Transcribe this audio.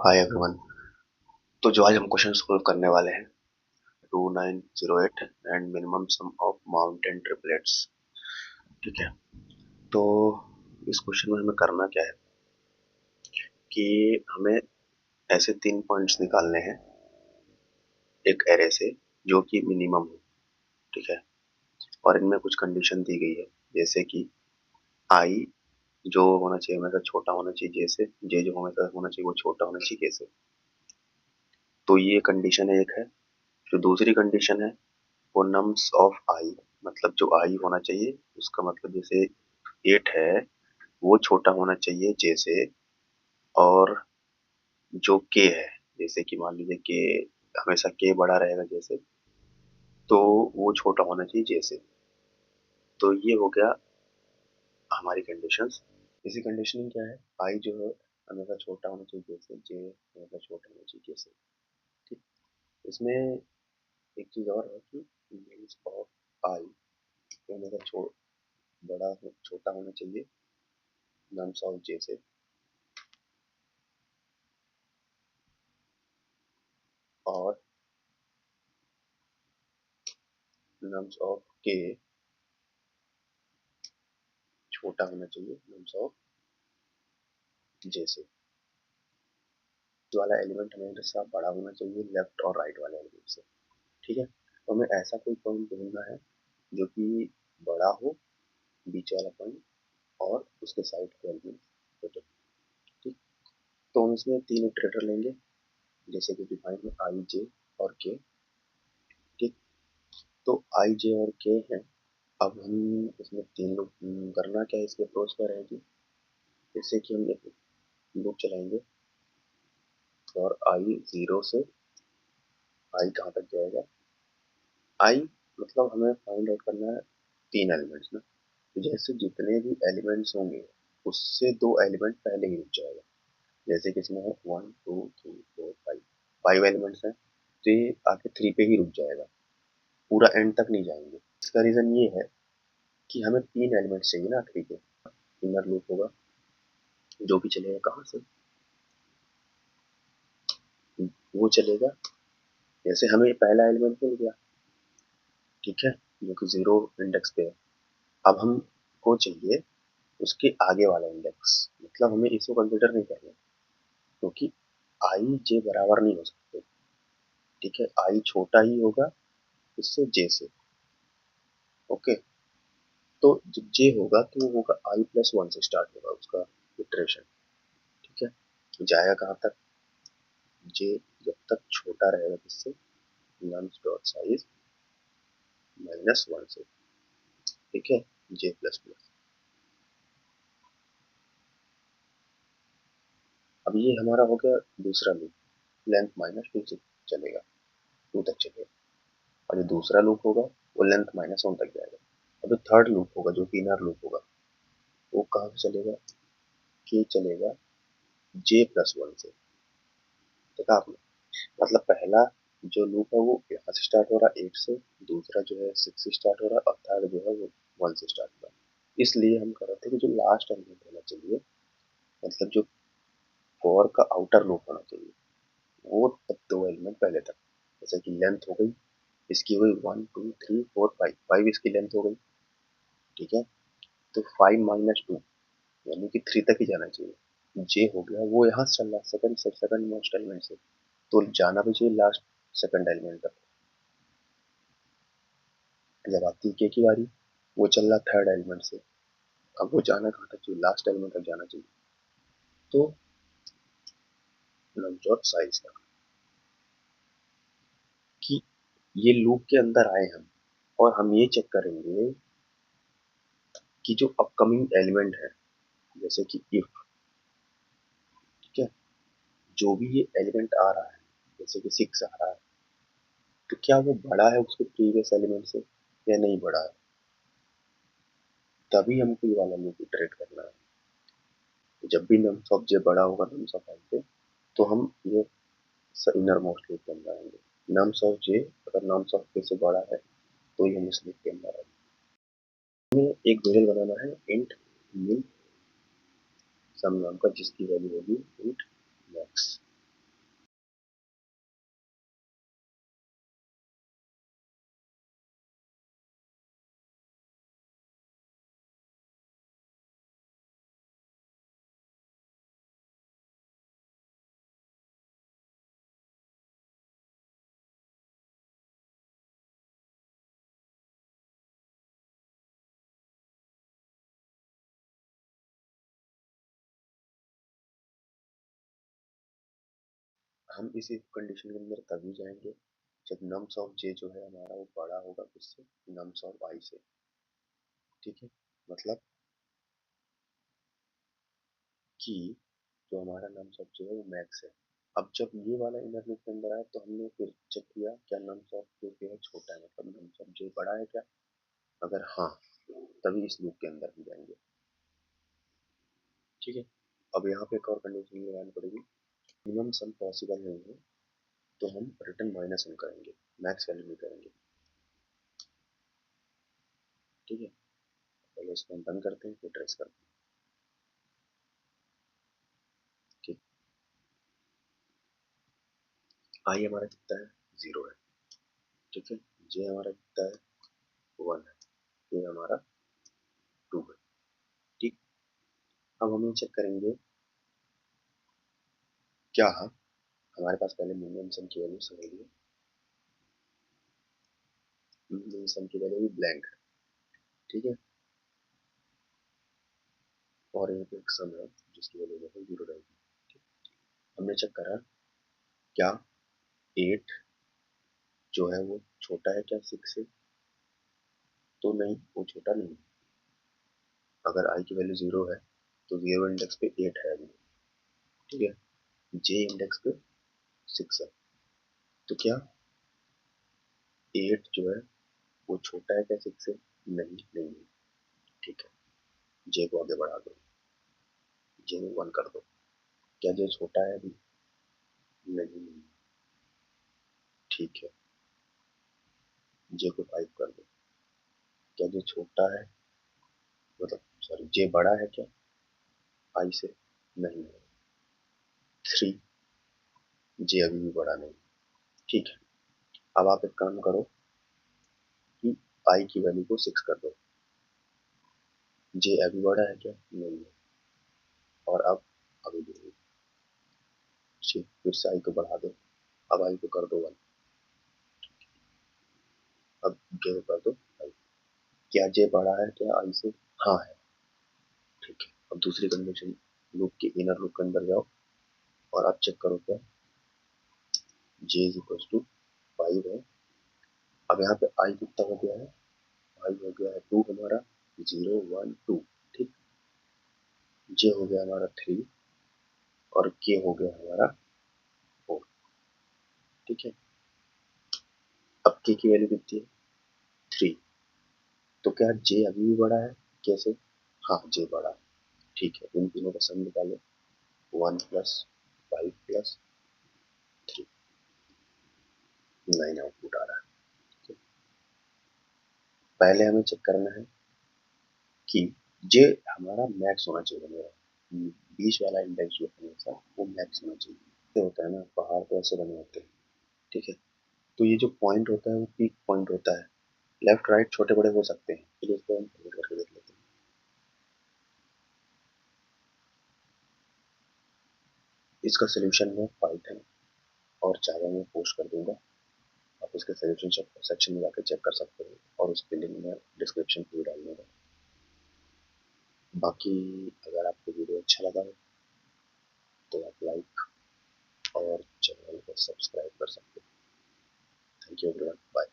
Hi everyone. तो जो आज हम क्वेश्चन सॉल्व करने वाले हैं 2908 and minimum some of mountain triplets. ठीक है, तो इस क्वेश्चन में हमें करना क्या है कि हमें ऐसे 3 पॉइंट्स निकालने हैं एक एरे से जो कि मिनिमम हो। ठीक है, और इनमें कुछ कंडीशन दी गई है जैसे कि आई जो होना चाहिए हमेशा छोटा होना चाहिए जैसे जे जो हमेशा होना चाहिए वो छोटा होना चाहिए जैसे। तो ये कंडीशन एक है। जो दूसरी कंडीशन है वो नम्स ऑफ आई, मतलब जो आई होना चाहिए उसका मतलब जैसे 8 है वो छोटा होना चाहिए जैसे, और जो के है जैसे कि मान लीजिए के हमेशा के बड़ा रहेगा जैसे, तो वो छोटा होना चाहिए जैसे। तो ये हो गया हमारी कंडीशंस। इसी कंडीशनिंग क्या है, आई जो है हमेशा छोटा होना चाहिए जैसे, जे हमेशा छोटा होना चाहिए जैसे। ठीक, इसमें एक चीज और है कि मीन्स ऑफ आई हमेशा छोटा होना चाहिए नम्स ऑफ जे से, और नम्स ऑफ के छोटा होना चाहिए नम्स ऑफ जे से। वाला एलिमेंट हमेशा बड़ा होना चाहिए लेफ्ट और राइट वाले एलिमेंट से। ठीक है, तो हमें ऐसा कोई पॉइंट ढूंढना है जो कि बड़ा हो, बीच वाला पॉइंट, और उसके साइड के एलिमेंट छोटे। ठीक, तो हम इसमें 3 इटरेटर लेंगे जैसे कि डिफाइन है आई जे और के। ठीक, तो आई जे और के हैं। अब हम इसमें 3 लूप करना क्या है, इसके अप्रोच क्या रहेगी, जैसे कि हम एक लूप चलाएंगे और आई 0 से आई कहाँ तक जाएगा। आई मतलब हमें फाइंड आउट करना है 3 एलिमेंट्स ना, तो जैसे जितने भी एलिमेंट्स होंगे उससे 2 एलिमेंट पहले ही रुक जाएगा। जैसे कि इसमें है 1 2 3 4 5, 5 एलिमेंट्स हैं, तो ये आके 3 पे ही रुक जाएगा, पूरा एंड तक नहीं जाएंगे। इसका रीजन ये है कि हमें 3 एलिमेंट्स चाहिए ना आखिरी के। इनर लूप होगा जो भी चलेगा कहाँ से, वो चलेगा जैसे हमें पहला एलिमेंट मिल गया। ठीक है, जो कि 0 इंडेक्स पे है। अब हमको चाहिए उसके आगे वाला इंडेक्स, मतलब हमें इसको कंसिडर नहीं करना क्योंकि आई जे बराबर नहीं हो सकते। ठीक है, आई छोटा ही होगा इससे जे से। ओके, तो जब जे होगा तो वो होगा i+1 से स्टार्ट होगा उसका इटरेशन। ठीक है, तो जाएगा कहाँ तक, जे जब तक छोटा रहेगा किससे, नम्स डॉट साइज -1 से। ठीक है, जे प्लस प्लस। अब ये हमारा हो गया दूसरा लूप, लेंथ -2 से चलेगा, 2 तक चलेगा। और जो दूसरा लूप होगा वो लेंथ -1 तक जाएगा। और जो थर्ड लूप होगा जो कि इनर लूप होगा वो कहाँ से चलेगा, के चलेगा j+1 से। देखा आपने, मतलब पहला जो लूप है वो यहाँ से स्टार्ट हो रहा है 8 से, दूसरा जो है 6 से स्टार्ट हो रहा है, और थर्ड जो है वो 1 से स्टार्ट हो रहा है। इसलिए हम कह रहे थे कि जो लास्ट एलिमेंट होना चाहिए, मतलब जो फॉर का आउटर लूप होना चाहिए, वो 2 एलिमेंट पहले तक। जैसे कि लेंथ हो गई इसकी हुई 1 2 3 4 5, 5 इसकी लेंथ हो गई। ठीक है, तो 5 - 2 यानी कि 3 तक ही जाना चाहिए। जे हो गया वो यहाँ से चल रहा है सेकंड मोस्ट एलिमेंट से, तो जाना भी चाहिए लास्ट सेकंड एलिमेंट तक। जब आती है के की बारी, वो चल रहा थर्ड एलिमेंट से, अब वो जाना कहाँ तक चाहिए, लास्ट एलिमेंट तक जाना चाहिए। तो नमजोट साइज का कि ये लूप के अंदर आए हम, और हम ये चेक करेंगे कि जो अपकमिंग एलिमेंट है जैसे कि इफ, ठीक है, जो भी ये एलिमेंट आ रहा है जैसे कि 6 आ रहा है, तो क्या वो बड़ा है उसके प्रीवियस एलिमेंट से या नहीं बड़ा है, तभी हमको ये वाला लूप इटरेट करना है। जब भी नम्स ऑफ जे बड़ा होगा नम्स ऑफ आई से, तो हम ये इनर मोस्ट लूप के अंदर आएंगे। नम्स ऑफ जे अगर नम्स ऑफ के से बड़ा है तो ये हम इस लूप के अंदर आएंगे। हमें एक वेरिएबल बनाना है इंट min सम नाम का, जिसकी वैल्यू होगी इंट मैक्स। हम इस इफ कंडीशन के अंदर तभी जाएंगे जब नम्स ऑफ जे जो है हमारा वो बड़ा होगा किससे, नम्स ऑफ आई से। ठीक है, मतलब कि जो हमारा नम्स ऑफ जे है वो मैक्स है। अब जब ये वाला इनर लूप के अंदर आया तो हमने फिर चेक किया क्या नम्स ऑफ जे जो है छोटा है, मतलब नम्स ऑफ जे बड़ा है क्या, अगर हाँ तभी इस लूप के अंदर हम जाएंगे। ठीक है, अब यहाँ पे एक और कंडीशन लगानी पड़ेगी, मिनिमम सम पॉसिबल नहीं है तो हम रिटर्न माइनस वन करेंगे, मैक्स वैल्यू नहीं करेंगे। ठीक है, पहले इसको हम बंद करते हैं फिर ट्रेस करते हैं। ठीक, आई हमारा कितना है, जीरो है। ठीक है, जे हमारा कितना है, वन है, ये हमारा टू है। ठीक, अब हम ये चेक करेंगे क्या हमारे पास पहले मिनिमम सम की वैल्यू समझ लिया, मिनिमम सम की वैल्यू भी ब्लैंक है। ठीक है, और यहाँ पे एक सम है जिसकी वैल्यू जो है जीरो रहेगी। हमने चेक करा क्या एट जो है वो छोटा है क्या सिक्स से, तो नहीं वो छोटा नहीं। अगर आई की वैल्यू जीरो है तो जीरो इंडेक्स पे एट है अभी। ठीक है, जे इंडेक्स पे सिक्स है, तो क्या एट जो है वो छोटा है क्या सिक्स से, नहीं नहीं है। ठीक है, जे को आगे बढ़ा दो, जे में वन कर दो, क्या जे छोटा है अभी, नहीं नहीं। ठीक है, जे को फाइव कर दो, क्या जे छोटा है, मतलब सॉरी जे बड़ा है क्या आई से, नहीं है। थ्री, जे अभी भी बड़ा नहीं। ठीक है, अब आप एक काम करो कि आई की वैल्यू को सिक्स कर दो, जे अभी बड़ा है क्या, नहीं है, और अब अभी भी नहीं। ठीक, फिर से आई को बढ़ा दो, अब आई को कर दो वन, अब जे को कर दो फाइव, क्या जे बड़ा है क्या आई से, हाँ है। ठीक है, अब दूसरी कंडीशन, लूप के इनर लूप के अंदर जाओ और आप चेक करो क्या जे इज इक्वल टू फाइव है। अब यहाँ पे आई कितना हो गया है, आई हो गया है टू हमारा, जीरो वन टू। ठीक, जे हो गया हमारा थ्री और के हो गया हमारा फोर। ठीक है, अब के की वैल्यू कितनी है, थ्री, तो क्या जे अभी भी बड़ा है कैसे, हाँ जे बड़ा है। ठीक है, इन तीनों का सम निकालो, one plus five plus three, nine output आ रहा है। ठीक है? पहले हमें चेक करना है कि जे हमारा मैक्स होना चाहिए मेरा, बीच वाला इंडेक्स जो है हमेशा वो मैक्स होना चाहिए। ये होता है ना, पहाड़ तो ऐसे बने होते हैं। ठीक है, तो ये जो पॉइंट होता है वो पीक पॉइंट होता है, लेफ्ट राइट छोटे बड़े हो सकते हैं, चलिए इसको हम फॉरवर्ड करके देख लेते हैं। इसका सोल्यूशन मैं पाइथन और जावा में पोस्ट कर दूंगा, आप उसके सोल्यूशन सेक्शन में जाकर चेक कर सकते हो और उसके लिंक मैं डिस्क्रिप्शन में भी डाल दूंगा। बाकी अगर आपको वीडियो अच्छा लगा हो तो आप लाइक और चैनल को सब्सक्राइब कर सकते हो। Thank you everyone, bye.